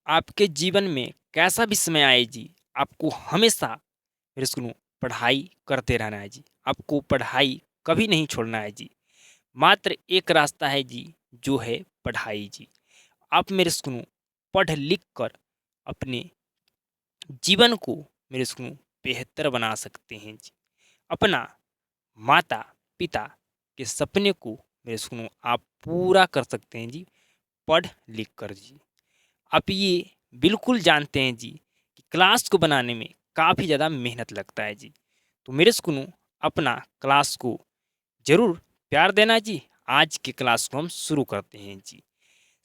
आपके जीवन में कैसा भी समय आए जी, आपको हमेशा मेरे सुनो पढ़ाई करते रहना है जी। आपको पढ़ाई कभी नहीं छोड़ना है जी। मात्र एक रास्ता है जी, जो है पढ़ाई जी। आप मेरे सुनो पढ़ लिख कर अपने जीवन को मेरे सुनो बेहतर बना सकते हैं जी। अपना माता पिता के सपने को मेरे सुनो आप पूरा कर सकते हैं जी, पढ़ लिख कर जी। आप ये बिल्कुल जानते हैं जी कि क्लास को बनाने में काफ़ी ज़्यादा मेहनत लगता है जी। तो मेरे सुनो अपना क्लास को ज़रूर प्यार देना जी। आज के क्लास को हम शुरू करते हैं जी।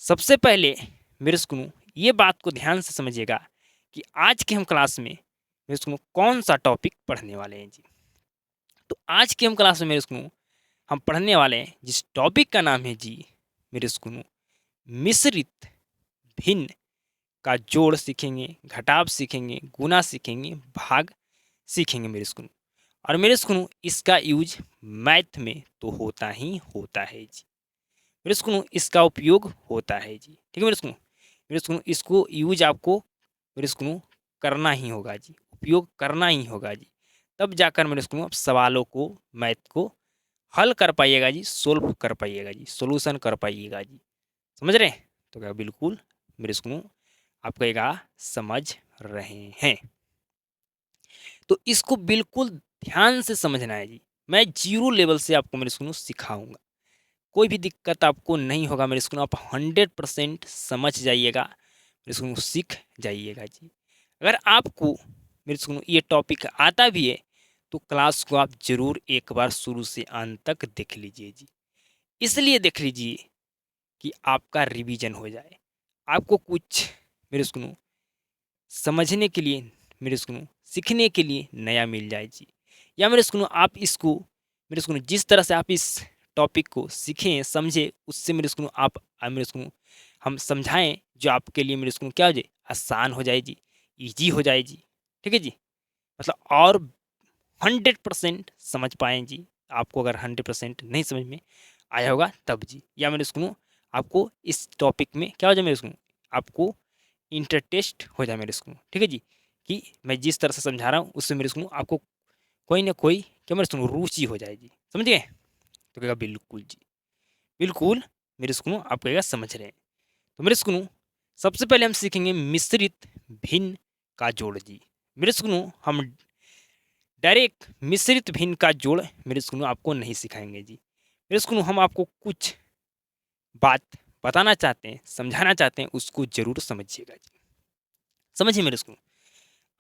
सबसे पहले मेरे सुनो ये बात को ध्यान से समझिएगा कि आज के हम क्लास में मेरे सुनो कौन सा टॉपिक पढ़ने वाले हैं जी। तो आज के हम क्लास में मेरे सुनो हम पढ़ने वाले हैं जिस टॉपिक का नाम है जी, मेरे सुनो मिश्रित भिन्न का जोड़ सीखेंगे, घटाव सीखेंगे, गुना सीखेंगे, भाग सीखेंगे मेरे स्कूल। और मेरे स्कूल इसका यूज मैथ में तो होता ही होता है जी। मेरे स्कूल इसका उपयोग होता है जी। ठीक है मेरे स्कूल इसको यूज आपको मेरे स्कूल करना ही होगा जी, उपयोग करना ही होगा जी। तब जाकर मेरे स्कूल आप सवालों को, मैथ को हल कर पाइएगा जी, सोल्व कर पाइएगा जी, सोल्यूशन कर पाइएगा जी। समझ रहे हैं? तो क्या बिल्कुल मेरे स्कूल आप कहेगा समझ रहे हैं। तो इसको बिल्कुल ध्यान से समझना है जी। मैं जीरो लेवल से आपको मेरे स्कूल सिखाऊंगा। कोई भी दिक्कत आपको नहीं होगा मेरे स्कूल, आप 100% समझ जाइएगा, मेरे स्कूल सीख जाइएगा जी। अगर आपको मेरे स्कूल ये टॉपिक आता भी है तो क्लास को आप जरूर एक बार शुरू से अंत तक देख लीजिए जी। इसलिए देख लीजिए कि आपका रिवीजन हो जाए, आपको कुछ मेरे स्कूल समझने के लिए, मेरे सुनो सीखने के लिए नया मिल जाए जी। या मेरे सुनो आप इसको मेरे सुनो जिस तरह से आप इस टॉपिक को सीखें समझे, उससे मेरे सुनो आप मेरे सुनो हम समझाएं जो आपके लिए मेरे सुनो क्या हो जाए, आसान हो जाए जी, इजी हो जाए जी। ठीक है जी, मतलब और 100% समझ पाएँ जी। आपको अगर 100% नहीं समझ में आया होगा तब जी। या मेरे सुनो आपको इस टॉपिक में क्या हो जाए मेरे सुनो, आपको इंटरटेस्ट हो जाए मेरे स्कूल। ठीक है जी, कि मैं जिस तरह से समझा रहा हूँ उससे मेरे स्कूल आपको कोई ना कोई क्या मेरे स्कूल रुचि हो जाए जी। समझ गए? तो कहेगा बिल्कुल जी, बिल्कुल मेरे स्कूल आप कहेगा समझ रहे हैं। तो मेरे स्कूल सबसे पहले हम सीखेंगे मिश्रित भिन्न का जोड़ जी। मेरे स्कूल हम डायरेक्ट मिश्रित भिन्न का जोड़ मेरे स्कूल आपको नहीं सिखाएंगे जी। मेरे स्कूल हम आपको कुछ बात बताना चाहते हैं, समझाना चाहते हैं, उसको जरूर समझिएगा जी। समझिए मेरे स्कूल,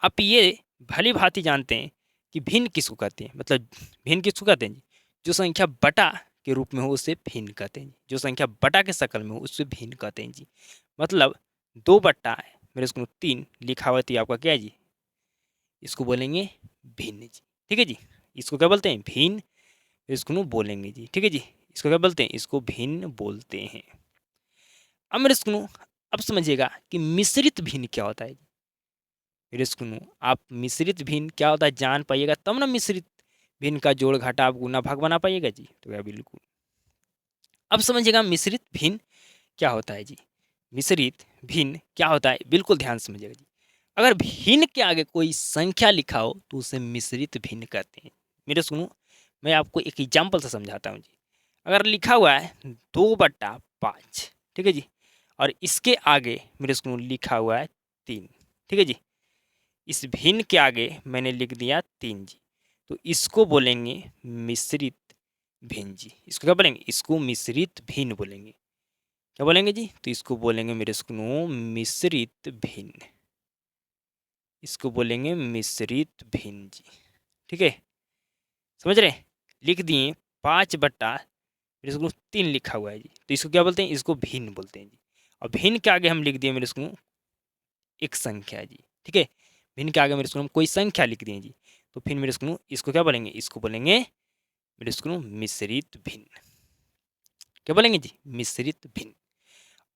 आप ये भली भांति जानते हैं कि भिन्न किसको कहते हैं, मतलब भिन्न किसको कहते हैं जी, जो संख्या बटा के रूप में हो उसे भिन्न कहते हैं जी। जो संख्या बटा के शक्ल में हो उससे भिन्न कहते हैं जी। मतलब 2 बट्टा मेरे इसको 3 लिखावती आपका क्या है जी, इसको बोलेंगे भिन्न जी। ठीक है जी, इसको क्या बोलते हैं, भिन्न। इसको बोलेंगे जी। ठीक है जी, इसको क्या बोलते हैं, इसको भिन्न बोलते हैं। अब मेरे इसको अब समझिएगा कि मिश्रित भिन्न क्या होता है। मेरे सुनो आप मिश्रित भिन्न क्या होता है जान पाइएगा तब ना मिश्रित भिन्न का जोड़ घटाव गुना भाग बना पाइएगा जी। तो क्या बिल्कुल अब समझिएगा मिश्रित भिन्न क्या होता है जी। मिश्रित भिन्न क्या होता है बिल्कुल ध्यान से समझिएगा जी। अगर भिन्न के आगे कोई संख्या लिखा हो तो उसे मिश्रित भिन्न कहते हैं। मेरे सुनो मैं आपको एक एग्जाम्पल से समझाता हूँ जी। अगर लिखा हुआ है 2/5, ठीक है जी, और इसके आगे मेरे सुनो लिखा हुआ है 3, ठीक है जी, इस भिन्न के आगे मैंने लिख दिया 3 जी, तो इसको बोलेंगे मिश्रित भिन्न जी। इसको क्या बोलेंगे, इसको मिश्रित भिन्न बोलेंगे। क्या बोलेंगे जी, तो इसको बोलेंगे मेरे सुनो मिश्रित भिन्न, इसको बोलेंगे मिश्रित भिन्न जी। ठीक है, समझ रहे हैं? लिख दिए 5/, मेरे स्कूल 3 लिखा हुआ है जी, तो इसको क्या बोलते हैं, इसको भिन्न बोलते हैं जी। और भिन्न के आगे हम लिख दिए मेरे स्कूल एक संख्या जी। ठीक है, भिन्न के आगे मेरे स्कूल हम कोई संख्या लिख दिए जी, तो फिर मेरे स्कूल इसको क्या बोलेंगे, इसको बोलेंगे मेरे स्कूल मिश्रित भिन्न। क्या बोलेंगे जी, मिश्रित भिन्न।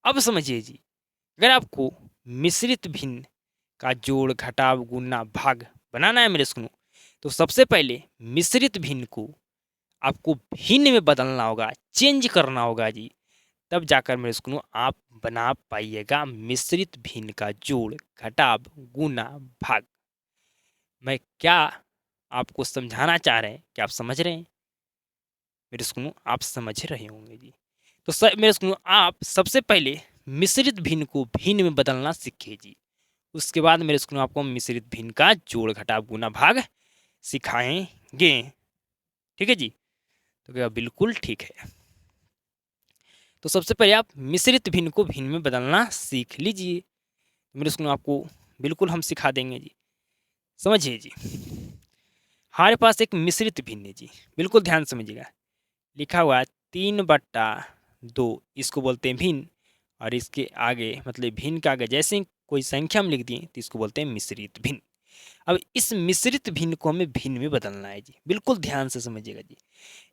अब समझिए जी, अगर आपको मिश्रित भिन्न का जोड़ घटाव गुना भाग बनाना है मेरे स्कूल, तो सबसे पहले मिश्रित भिन्न को आपको भिन्न में बदलना होगा, चेंज करना होगा जी। तब जाकर मेरे स्कूल आप बना पाइएगा मिश्रित भिन्न का जोड़ घटाव गुना भाग। मैं क्या आपको समझाना चाह रहे हैं कि आप समझ रहे हैं? मेरे स्कूल आप समझ रहे होंगे जी। तो मेरे स्कूल आप सबसे पहले मिश्रित भिन्न को भिन्न में बदलना सीखे जी। उसके बाद मेरे स्कूल आपको मिश्रित भिन्न का जोड़ घटाव गुना भाग सिखाएंगे। ठीक है जी। तो क्या बिल्कुल ठीक है। तो सबसे पहले आप मिश्रित भिन्न को भिन्न में बदलना सीख लीजिए। मेरे स्कूल आपको बिल्कुल हम सिखा देंगे जी। समझिए जी, हमारे पास एक मिश्रित भिन्न है जी, बिल्कुल ध्यान समझिएगा। लिखा हुआ है 3/2, इसको बोलते हैं भिन्न। और इसके आगे मतलब भिन्न के आगे जैसे ही कोई संख्या हम लिख दिए तो इसको बोलते हैं मिश्रित भिन्न। अब इस मिश्रित भिन्न को हमें भिन्न में बदलना है जी, बिल्कुल ध्यान से समझिएगा जी।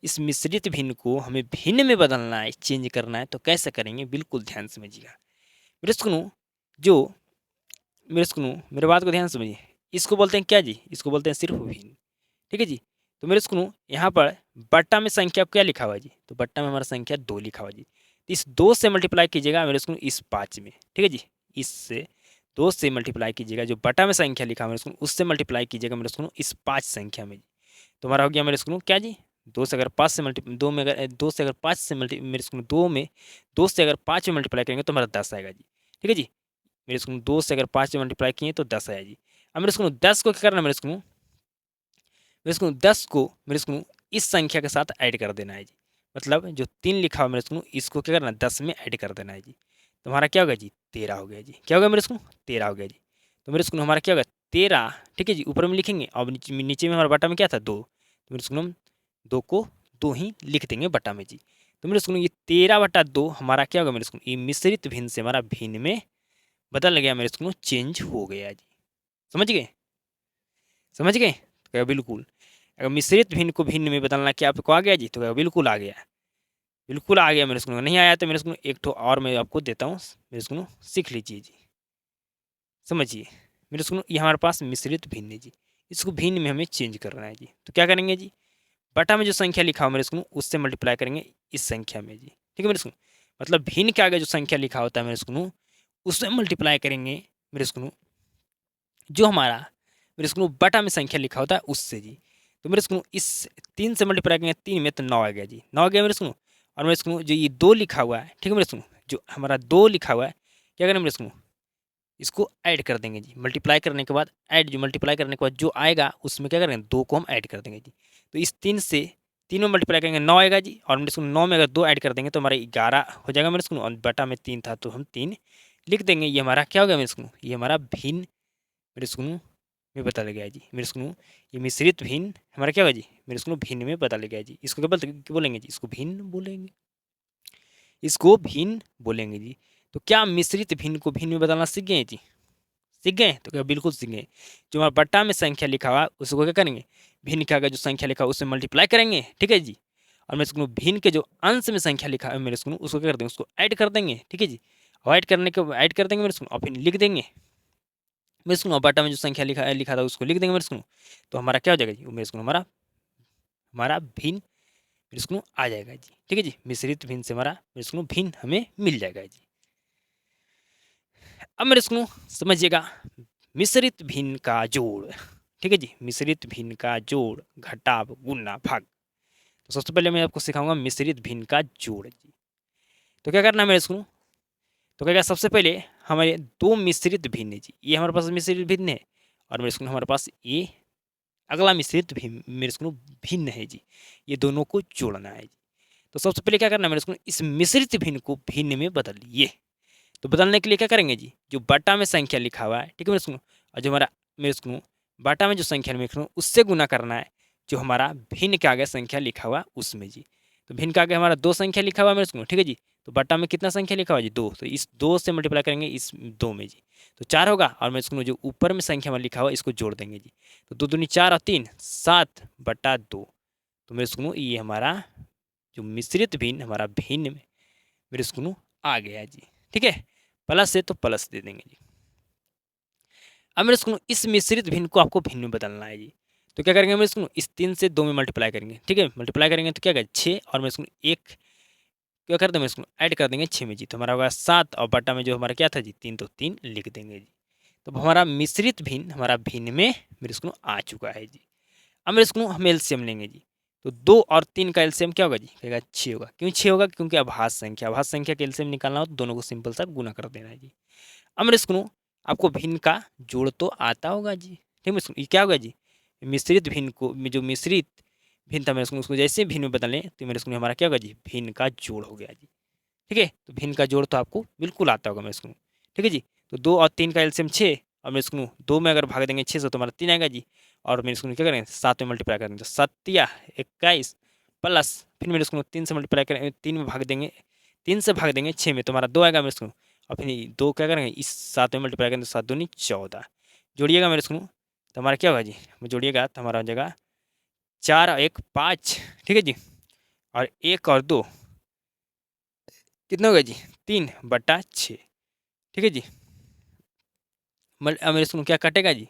इस मिश्रित भिन्न को हमें भिन्न में बदलना है, चेंज करना है, तो कैसे करेंगे बिल्कुल ध्यान समझिएगा। मेरे सुनो जो मेरे सुनो मेरे बात को ध्यान समझिए। इसको बोलते हैं क्या जी? इसको बोलते हैं सिर्फ भिन्न। ठीक है जी। तो मेरे सुनो यहाँ पर बट्टा में संख्या क्या लिखा हुआ है जी? तो बट्टा में हमारा संख्या 2 लिखा हुआ है जी। तो इस 2 से मल्टीप्लाई कीजिएगा मेरे सुनो इस 5 में। ठीक है जी। इससे 2 से मल्टीप्लाई कीजिएगा, जो बटा में संख्या लिखा है मेरे सुनो उससे मल्टीप्लाई कीजिएगा मेरे सुनो इस 5 संख्या में जी। तो हमारा हो गया मेरे सुनो क्या जी? 2 से अगर 5 से मल्टी 2 में अगर 2 से अगर 5 से मल्टी मेरे सुनो 2 से अगर 5 में मल्टीप्लाई करेंगे तो हमारा 10 आएगा जी। ठीक है जी। मेरे सुनो 2 से अगर 5 में मल्टीप्लाई किए तो 10 आया जी। अब मेरे सुनो 10 को क्या करना है मेरे सुनो 10 को मेरे सुनो इस संख्या के साथ ऐड कर देना है जी। मतलब जो 3 लिखा हुआ मेरे सुनो इसको क्या करना है 10 में ऐड कर देना है जी। तो हमारा क्या होगा जी? 13 हो गया जी। क्या होगा मेरे सुनो? 13 हो गया जी। तो मेरे सुनो हमारा क्या होगा? 13। ठीक है जी। ऊपर में लिखेंगे और नीचे में हमारा बटा में क्या था? 2। तो मेरे सुनो हम 2 को 2 ही लिख देंगे बटा में जी। तो मेरे सुनो ये 13/2 हमारा क्या होगा मेरे सुनो? ये मिश्रित भिन्न से हमारा भिन्न में बदल गया मेरे सुनो, चेंज हो गया जी। समझ गए? समझ गए? तो क्या बिल्कुल। अगर मिश्रित भिन्न को भिन्न में बदलना क्या आपको आ गया जी? तो क्या बिल्कुल आ गया। बिल्कुल आ गया मेरे सुनो। नहीं आया तो मेरे सुनो एक ठो और मैं आपको देता हूँ, मेरे सुनो सीख लीजिए जी। समझिए मेरे सुनो ये हमारे पास मिश्रित भिन्न है जी। इसको भिन्न में हमें चेंज करना है जी। तो क्या करेंगे जी? बटा में जो संख्या लिखा हो मेरे सुनो उससे मल्टीप्लाई करेंगे इस संख्या में जी। ठीक है मेरे सुनो। मतलब भिन्न के आगे जो संख्या लिखा होता है मेरे सुनो उससे मल्टीप्लाई करेंगे मेरे सुनो जो हमारा मेरे सुनो बटा में संख्या लिखा होता है उससे जी। तो मेरे सुनो इस 3 से मल्टीप्लाई करेंगे 3 में तो 9 आ गया जी। 9 आ गया मेरे सुनो। और मेरे सुनो जो ये 2 लिखा हुआ है, ठीक है मेरे सुनो, जो हमारा 2 लिखा हुआ है क्या करें मेरे सुनो इसको ऐड कर देंगे जी। मल्टीप्लाई करने के बाद जो मल्टीप्लाई करने के बाद जो आएगा उसमें क्या करेंगे 2 को हम ऐड कर देंगे जी। तो इस 3 से 3 में मल्टीप्लाई करेंगे 9 आएगा जी। और मेरे सुनो 9 में अगर 2 ऐड कर देंगे तो हमारा 11 हो जाएगा मेरे सुनो। और बटा में 3 था तो हम 3 लिख देंगे। ये हमारा क्या हो गया मेरे सुनो? ये हमारा भिन्न मेरे सुनो में बदल गया जी। मेरे सुनो ये मिश्रित भिन्न हमारा क्या होगा जी? मेरे सुनो भिन्न में बदल गया जी। इसको क्या बोलेंगे जी? इसको भिन्न बोलेंगे। इसको भिन्न बोलेंगे जी। तो क्या मिश्रित भिन्न को भिन्न में बदलना सीख गए जी? सीख गए? तो क्या बिल्कुल सीख गए। जो हमारा बट्टा में संख्या लिखा हुआ उसको क्या करेंगे? भिन्न के आगे जो संख्या लिखा हुआ उससे मल्टीप्लाई करेंगे। ठीक है जी। और मेरे सुनो भिन्न के जो अंश में संख्या लिखा है मेरे सुनो उसको क्या कर देंगे? उसको ऐड कर देंगे। ठीक है जी। और ऐड कर देंगे मेरे सुनो और फिर लिख देंगे मेरे सुनो। बटा में जो संख्या लिखा था उसको लिख देंगे मेरे सुनो। तो हमारा क्या हो जाएगा जी? मेरे सुनो हमारा हमारा भिन्न मेरे सुनो आ जाएगा जी। ठीक है जी। मिश्रित भिन्न से हमारा मेरे सुनो भिन्न हमें मिल जाएगा जी। अब मेरे सुनो समझिएगा मिश्रित भिन्न का जोड़। ठीक है जी। मिश्रित भिन्न का जोड़ घटाव गुना भाग। तो सबसे पहले मैं आपको सिखाऊंगा मिश्रित भिन्न का जोड़ जी। तो क्या करना है मेरे सुनो? तो क्या सबसे पहले हमारे 2 मिश्रित भिन्न है जी। ये हमारे पास मिश्रित भिन्न है और मेरे सुनो हमारे पास ये अगला मिश्रित भिन्न मेरे सुनो भिन्न है जी। ये दोनों को जोड़ना है जी। तो सबसे पहले क्या करना है मेरे सुनो? इस मिश्रित भिन्न को भिन्न में बदलिए। तो बदलने के लिए क्या करेंगे जी? जो बटा में संख्या लिखा हुआ है, ठीक है मेरे सुनो, और जो हमारा मेरे सुनो बटा में जो संख्या लिखा हुआ उससे गुना करना है जो हमारा भिन्न के आगे संख्या लिखा हुआ उसमें जी। तो भिन्न के आगे हमारा 2 संख्या लिखा हुआ है मेरे सुनो। ठीक है जी। तो बटा में कितना संख्या लिखा हुआ है जी? 2। तो इस 2 से मल्टीप्लाई करेंगे इस 2 में जी। तो 4 होगा। और मेरे सुनो जो ऊपर में संख्या में लिखा हुआ इसको जोड़ देंगे जी। तो 2 दूनी 4 और 3 7/2। तो मेरे सुनो ये हमारा जो मिश्रित भिन्न हमारा भिन्न में मेरे सुनो आ गया जी। ठीक है। प्लस है तो प्लस दे देंगे जी। अब मेरे सुनो इस मिश्रित भिन्न को आपको भिन्न में बदलना है जी। तो क्या करेंगे मेरे सुनो? इस 3 से 2 में मल्टीप्लाई करेंगे। ठीक है। मल्टीप्लाई करेंगे तो क्या होगा 6। और मेरे सुनो 1 क्या कर देंगे इसको ऐड कर देंगे 6 में जी, तो हमारा होगा 7 और बटा में जो हमारा क्या था जी 3, तो 3 लिख देंगे जी। तो हमारा मिश्रित भिन्न हमारा भिन्न में मेरे इसको आ चुका है जी। अब मेरे इसको हम एलसीएम लेंगे जी, तो 2 और 3 का एलसीएम क्या होगा जी, कहेगा 6 होगा। क्यों 6 होगा, क्योंकि अभाज्य संख्या का एलसीएम निकालना हो तो दोनों को सिंपल सा गुना कर देना है जी। अब मेरे इसको आपको भिन्न का जोड़ तो आता होगा जी, ठीक है। ये क्या होगा जी, मिश्रित भिन्न को जो मिश्रित भिन्न था मेरे उसको जैसे भिन्न में बदलें तो मेरे इसको हमारा क्या होगा जी, भिन्न का जोड़ हो गया जी, ठीक है। तो भिन्न का जोड़ तो आपको बिल्कुल आता होगा मेरे इसको, ठीक है जी। तो 2 और 3 का एलसीएम 6 और मेरे इसको 2 में अगर भाग देंगे 6 से तो हमारा 3 आएगा जी। और मेरे इसको क्या करेंगे 7 में मल्टीप्लाई करेंगे तो 7 21 प्लस फिर मेरे इसको 3 से मल्टीप्लाई करेंगे, 3 में भाग देंगे, 3 से भाग देंगे 6 में तो हमारा 2 आएगा मेरे इसको। और फिर 2 क्या करेंगे इस 7 में मल्टीप्लाई करेंगे तो 7 दूनी 14, जोड़िएगा मेरे इसको तो हमारा क्या होगा जी, जोड़िएगा तो हमारा हो जाएगा 4 और 1 5, ठीक है जी। और 1 और 2 कितना होगा जी 3/6, ठीक है जी। मेरे इसको क्या कटेगा जी,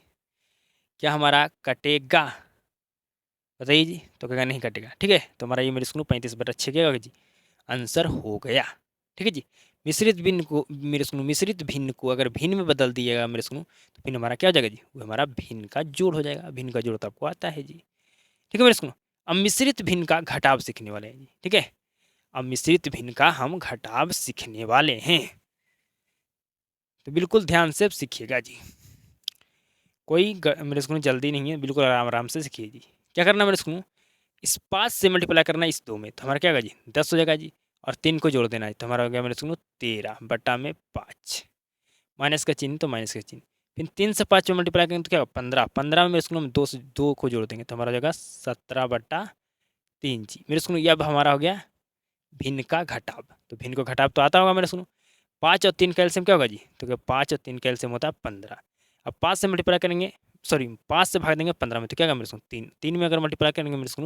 क्या हमारा कटेगा बताइए जी, तो कहेगा नहीं कटेगा, ठीक है। तो हमारा ये मेरे इसको 35/6 क्या होगा जी, आंसर हो गया, ठीक है जी। मिश्रित भिन्न को मेरे इसको मिश्रित भिन्न को अगर भिन्न में बदल दिएगा मेरे इसको तो फिर हमारा क्या हो जाएगा जी, वो हमारा भिन्न का जोड़ हो जाएगा। भिन्न का जोड़ तो आपको आता है जी, ठीक है मेरे इसको। अब मिश्रित भिन्न का घटाव सीखने वाले हैं जी, ठीक है। अब मिश्रित भिन्न का हम घटाव सीखने वाले हैं, तो बिल्कुल ध्यान से सीखिएगा जी। कोई मेरे इसको जल्दी नहीं है, बिल्कुल आराम आराम से सीखिए जी। क्या करना मेरे इसको इस 5 से मल्टीप्लाई करना इस 2 में तो हमारा क्या होगा जी 10 हो जाएगा जी। और 3 को जोड़ देना है तो हमारा हो गया मेरे इसको 13/5, माइनस का चिन्ह तो माइनस का चिन्ह। फिर 3 से 5 में मल्टीप्लाई करेंगे तो क्या होगा 15, 15 में मेरे इसको हम 2 से 2 को जोड़ देंगे तो हमारा हो जाएगा 17/3 जी। मेरे इसको ये अब हमारा हो गया भिन्न का घटाव। तो भिन्न को घटाव तो आता होगा मेरे इसको। 5 और 3 का एलसीएम क्या होगा जी, तो 5 और 3 का एलसीएम होता है 15। अब 5 से मल्टीप्लाई करेंगे, सॉरी 5 से भाग देंगे 15 में तो क्या होगा मेरे इसको 3, 3 में अगर मल्टीप्लाई करेंगे मेरे इसको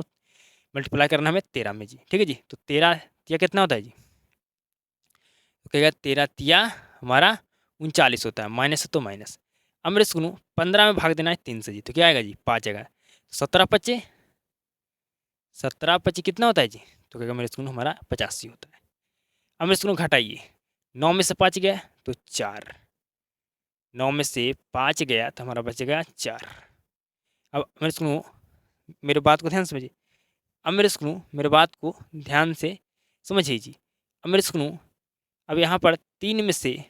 मल्टीप्लाई करना हमें 13 में जी, ठीक है जी। तो 13 तिया कितना होता है जी, तो कहेगा 13 तिया हमारा 39 होता है, माइनस है तो माइनस। अब मेरे इसको 15 में भाग देना है 3 से जी, तो क्या आएगा जी 5 आएगा। 17/5, 17/5 कितना होता है जी, तो कहेगा मेरे इसको हमारा 85 होता है। अब मेरे इसको घटाइए, 9 में से 5 गया तो 4, 9 में से 5 गया तो हमारा बचेगा 4। अब मेरे इसको मेरे बात को ध्यान से समझिए। अब मेरे इसको मेरे बात को ध्यान से समझिए जी। अब मेरे इसको अब यहाँ पर 3 में से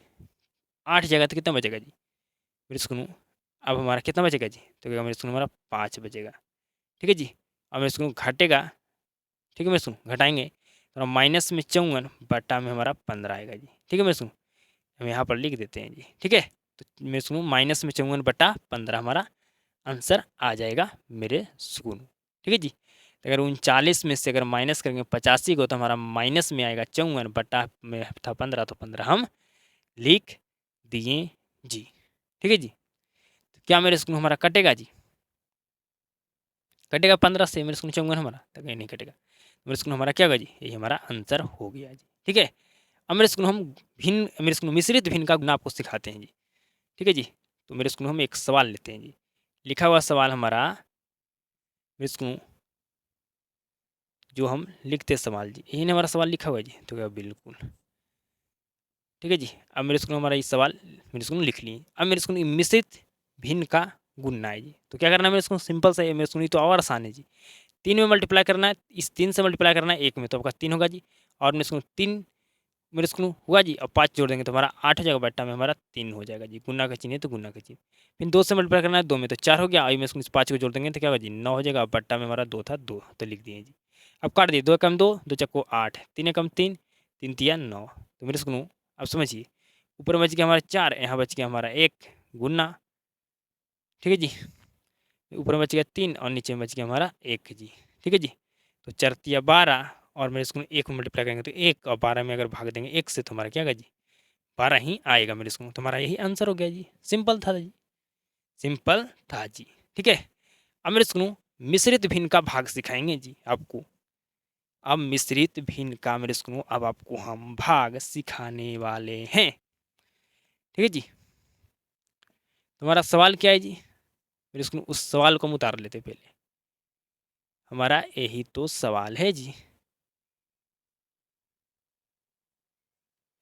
8 जाएगा तो कितना बचेगा जी, मेरे इसको अब हमारा कितना बचेगा जी, तो क्या मेरे इसको हमारा 5 बचेगा, ठीक है जी। अब मेरे इसको घटेगा, ठीक है मेरे इसको घटाएंगे तो माइनस में 54 बटा में हमारा 15 आएगा जी, ठीक है मेरे इसको हम यहाँ पर लिख देते हैं जी, ठीक है। तो मेरे इसको माइनस में 54/15 हमारा आंसर आ जाएगा मेरे सुकून, ठीक है जी। तो अगर 39 में से अगर माइनस करेंगे 85 को तो हमारा माइनस में आएगा 54 बटा में था 15, तो 15 हम लिख दिए जी, ठीक है जी। तो क्या मेरे स्कूल हमारा कटेगा जी, कटेगा 15 से मेरे स्कूल 54 हमारा, तो कहीं नहीं कटेगा। मेरे स्कूल हमारा क्या होगा जी, यही हमारा आंसर हो गया जी, ठीक है। अब मेरे स्कूल हम भिन्न मेरे स्कूल मिश्रित भिन्न का गुना आपको सिखाते हैं जी, ठीक है जी। तो मेरे स्कूल हम एक सवाल लेते हैं जी, लिखा हुआ सवाल हमारा मेरे स्कूल जो हम लिखते सवाल जी, यही हमारा सवाल लिखा हुआ है जी, तो क्या बिल्कुल ठीक है जी। अब मेरे स्कूल हमारा ये सवाल मेरे स्कूल लिख लिए। अब मेरे स्कूल मिश्रित भिन्न का गुणना है जी, तो क्या करना है मेरे स्कूल सिंपल सा है, मेरे स्कूल तो और आसान है जी। 3 में मल्टीप्लाई करना है, इस 3 से मल्टीप्लाई करना है 1 में तो आपका 3 होगा जी। और मेरे स्कूल 3 मेरे स्कूल हुआ जी, अब 5 जोड़ देंगे तो हमारा 8 हो जाएगा, बट्टा में हमारा 3 हो जाएगा जी। गुना का चिन्ह है तो गुना का चिन्ह। फिर 2 से मल्टीप्लाई करना है 2 में तो 4 हो गया, और मेरे स्कूल 5 को जोड़ देंगे तो क्या होगा जी 9 हो जाएगा। बट्टा में हमारा 2 था 2 तो लिख दिए जी। अब काट दिए, 2 कम 2, 2 चक्को 8, 3 कम 3, 3 तिया 9। तो मेरे स्कूल अब समझिए, ऊपर बच गया हमारा 4, यहाँ बच गया हमारा 1 गुना, ठीक है जी। ऊपर में बच गया 3 और नीचे में बच गया हमारा 1 जी, ठीक है जी। तो 4 तिया 12 और मेरे स्कूल 1 में मल्टीप्लाई करेंगे तो 1 और 12 में अगर भाग देंगे 1 से तो हमारा क्या होगा जी 12 ही आएगा मेरे स्कूल। तो हमारा यही आंसर हो गया जी, सिंपल था जी, सिंपल था जी, ठीक है। अब मेरे स्कूल मिश्रित भिन्न का भाग सिखाएंगे जी आपको। अब मिश्रित भिन्न का मेरे स्कूल अब आपको हम भाग सिखाने वाले हैं, ठीक है जी। तुम्हारा सवाल क्या है जी, मेरे स्कूल उस सवाल को हम उतार लेते पहले। हमारा यही तो सवाल है जी।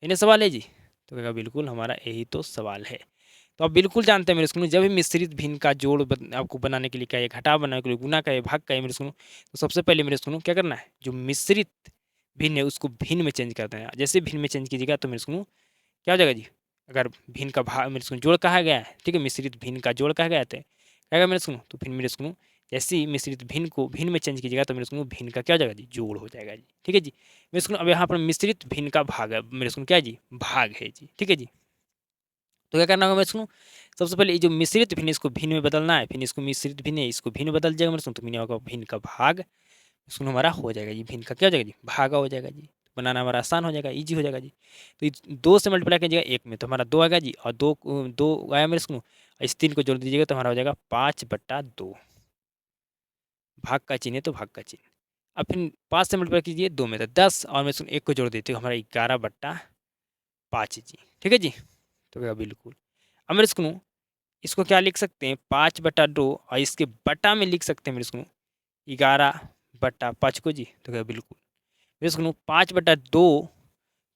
इन्हें सवाल है जी, तो कहेगा बिल्कुल हमारा यही तो सवाल है। तो आप बिल्कुल जानते हैं मेरे स्कूल, जब भी मिश्रित भिन्न का जोड़ आपको बनाने के लिए क्या है, घटाव बनाने के लिए, गुना का है, भाग का है मेरे स्कूल, तो सबसे पहले मेरे स्कूल क्या करना है, जो मिश्रित भिन्न है उसको भिन्न में चेंज कर देना है। जैसे भिन्न में चेंज कीजिएगा तो मेरे स्कूल क्या हो जाएगा जी, अगर भिन्न का भाग मेरे स्कूल जोड़ कहा गया है, ठीक है, मिश्रित भिन्न का जोड़ कहा गया है, तो क्या मेरे स्कूल, तो फिर मेरे स्कूल जैसे ही मिश्रित भिन्न को भिन्न में चेंज कीजिएगा तो मेरे स्कूल भिन्न का क्या हो जाएगा जी, जोड़ हो जाएगा जी। ठीक है जी, मेरे स्कूल अब यहाँ पर मिश्रित भिन्न का भाग है मेरे स्कूल क्या है जी, भाग है जी। ठीक है जी, तो क्या करना होगा मेरे स्कूल, सबसे पहले ये जो मिश्रित भिन्न इसको भिन्न में बदलना है, फिर इसको मिश्रित भिन्न है इसको भिन्न बदल जाएगा मेरे स्कूल, तो भिन्न होगा भिन्न का भाग स्कूल हमारा हो जाएगा जी, भिन्न का क्या हो जाएगा जी, भागा हो जाएगा जी। बनाना हमारा आसान हो जाएगा, इजी हो जाएगा जी। तो 2 से मल्टीप्लाई कीजिएगा 1 में तो हमारा 2 आएगा जी, और 2 आया मेरे स्कूल, इस 3 को जोड़ दीजिएगा तो हमारा हो जाएगा 5/2। भाग का चिन्ह है तो भाग का चिन्ह। अब फिर 5 से मल्टीप्लाई कीजिए 2 में तो 10, और मेरे स्कूल 1 को जोड़ देते हो हमारा 11/5 जी। ठीक है जी, तो क्या बिल्कुल अब मेरे स्कूल इसको क्या लिख सकते हैं, 5/2, और इसके बटा में लिख सकते हैं मेरे स्कूल 11/5 को जी। तो क्या बिल्कुल मेरे स्कूल 5/2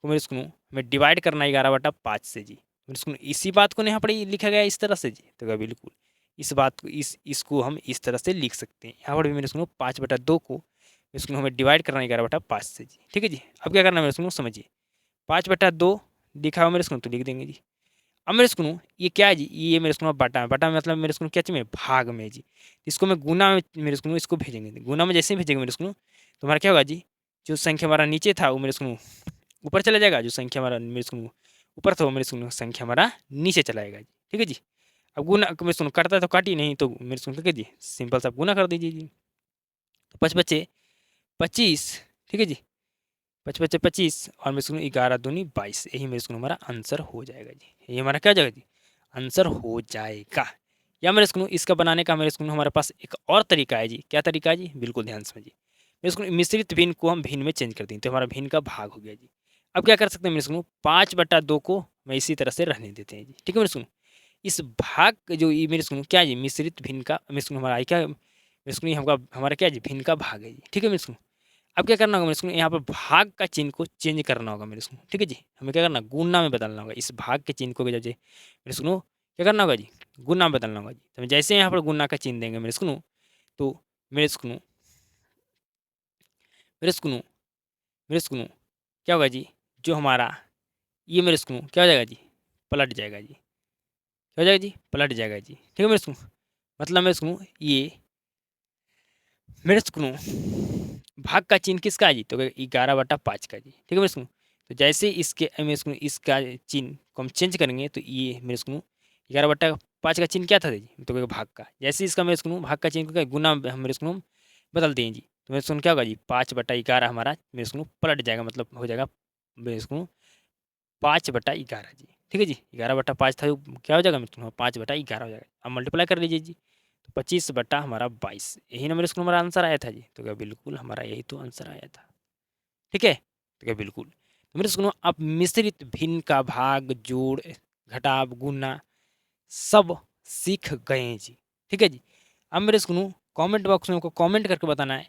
को मेरे स्कूल हमें डिवाइड करना है 11/5 से जी। मेरे स्कूल इसी बात को यहाँ पर लिखा गया है इस तरह से जी। तो क्या बिल्कुल इस बात को इसको हम इस तरह से लिख सकते हैं। यहाँ पर भी मेरे स्कूल 5/2 को इसको हमें डिवाइड करना है 11/5 से जी। ठीक है जी, अब क्या करना है मेरे स्कूल समझिए, 5/2 लिखा हुआ मेरे स्कूल तो लिख देंगे जी। अब मेरे स्कूल ये क्या है जी, ये मेरे स्कूल बटा में, बटा में मतलब मेरे स्कूल क्या चाहिए, भाग में जी। इसको मैं गुना में मेरे स्कूल इसको भेजेंगे, गुना में जैसे ही भेजेंगे मेरे स्कूल तो हमारा क्या होगा जी, जो संख्या हमारा नीचे था वो मेरे स्कूल ऊपर चला जाएगा, जो संख्या हमारा मेरे स्कूल ऊपर था वो मेरे स्कूल संख्या हमारा नीचे चला जाएगा जी। ठीक है जी, अब गुना मेरे स्कूल करता है तो काटिए, नहीं तो मेरे स्कूल क्या कीजिए, सिंपल सा गुना कर दीजिए जी। तो 5×5 = 25। ठीक है जी, 5×5 = 25, और मेरे स्कूल 11×2 = 22, यही मेरे स्कूल हमारा आंसर हो जाएगा जी। ये हमारा क्या हो जाएगा जी, आंसर हो जाएगा। या मेरे स्कूल इसका बनाने का मेरे स्कूल हमारे पास एक और तरीका है जी। क्या तरीका है जी, बिल्कुल ध्यान से समझिए। मेरे स्कूल मिश्रित भिन्न को हम भिन्न में चेंज कर दें तो हमारा भिन्न का भाग हो गया जी। अब क्या कर सकते हैं मेरे स्कूल, 5/2 को मैं इसी तरह से रहने देते हैं जी। ठीक है मेरे स्कूल, इस भाग जो ये मेरे स्कूल क्या है जी, मिश्रित भिन्न का मेरे स्कूल हमारा क्या मेरे स्कूल हमारा क्या है जी, भिन्न का भाग है जी। ठीक है मेरे स्कूल, अब क्या करना होगा मेरे स्कूल, यहाँ पर भाग का चिन्ह को चेंज करना होगा मेरे स्कूल। ठीक है जी, हमें क्या करना, गुना में बदलना होगा। इस भाग के चिन्ह को जब मेरे स्कूल क्या करना होगा जी, गुना में बदलना होगा जी। तो जैसे यहाँ पर गुना का चिन्ह देंगे मेरे स्कूल, तो मेरे स्कूल मेरे स्कूल मेरे स्कूल क्या होगा जी, जो हमारा ये मेरे स्कूल क्या हो जाएगा जी, पलट जाएगा जी। क्या हो जाएगा जी, पलट जाएगा जी। ठीक है मेरे स्कूल, मतलब मेरे स्कूल ये मेरे स्कूल भाग का चिन्ह किसका है जी, तो 11/5 का जी। ठीक है मेरे स्कूल, तो जैसे इसके मेरे स्कूल इसका चिन्ह को हम चेंज करेंगे तो ये मेरे स्कूल 11/5 का चिन्ह क्या था जी, तो भाग का, जैसे इसका मेरे स्कूल भाग का चिन्ह को क्या गुना हम मेरे स्कूल बदल दें जी, तो मेरे स्कूल क्या होगा जी, 5/11 हमारा मेरे स्कूल पलट जाएगा, मतलब हो जाएगा मेरे स्कूल 5/11 जी। ठीक है जी, 11/5 था, क्या हो जाएगा मेरे स्कूल 5/11 हो जाएगा। अब मल्टीप्लाई कर लीजिए जी, तो 25/22, यही ना मेरे स्कूल हमारा आंसर आया था जी। तो क्या बिल्कुल हमारा यही तो आंसर आया था। ठीक है, तो क्या बिल्कुल, तो मेरे स्कूल आप मिश्रित भिन्न का भाग, जोड़, घटाव, गुना सब सीख गए जी। ठीक है जी, अब मेरे स्कूल कमेंट बॉक्स में आपको कमेंट करके बताना है,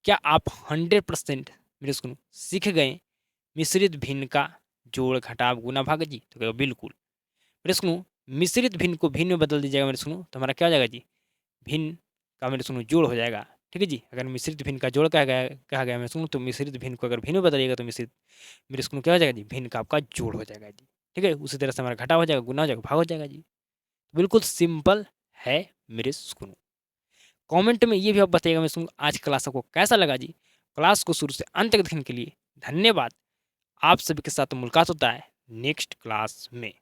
क्या आप 100% मेरे स्कूल सीख गए मिश्रित भिन्न का जोड़, घटाव, गुना, भाग जी। तो क्या बिल्कुल मेरे स्कूल मिश्रित भिन्न को भिन्न में बदल दीजिएगा मेरे स्कूल, तो हमारा क्या हो जाएगा जी, भिन्न का मेरे सुनो जोड़ हो जाएगा। ठीक है जी, अगर मिश्रित भिन्न का जोड़ कहा गया मेरे सुनो, तो मिश्रित भिन्न को अगर भिन्न में बदलिएगा तो मिश्रित मेरे स्कूल क्या हो जाएगा जी, भिन्न का आपका जोड़ हो जाएगा जी। ठीक है, उसी तरह से हमारा घटा हो जाएगा, गुना हो जाएगा, भाग हो जाएगा जी। बिल्कुल सिंपल है मेरे स्कूल। कमेंट में ये भी आप बताइएगा मेरे स्कूल आज क्लास आपको कैसा लगा जी। क्लास को शुरू से अंत तक देखने के लिए धन्यवाद। आप सभी के साथ मुलाकात होता है नेक्स्ट क्लास में।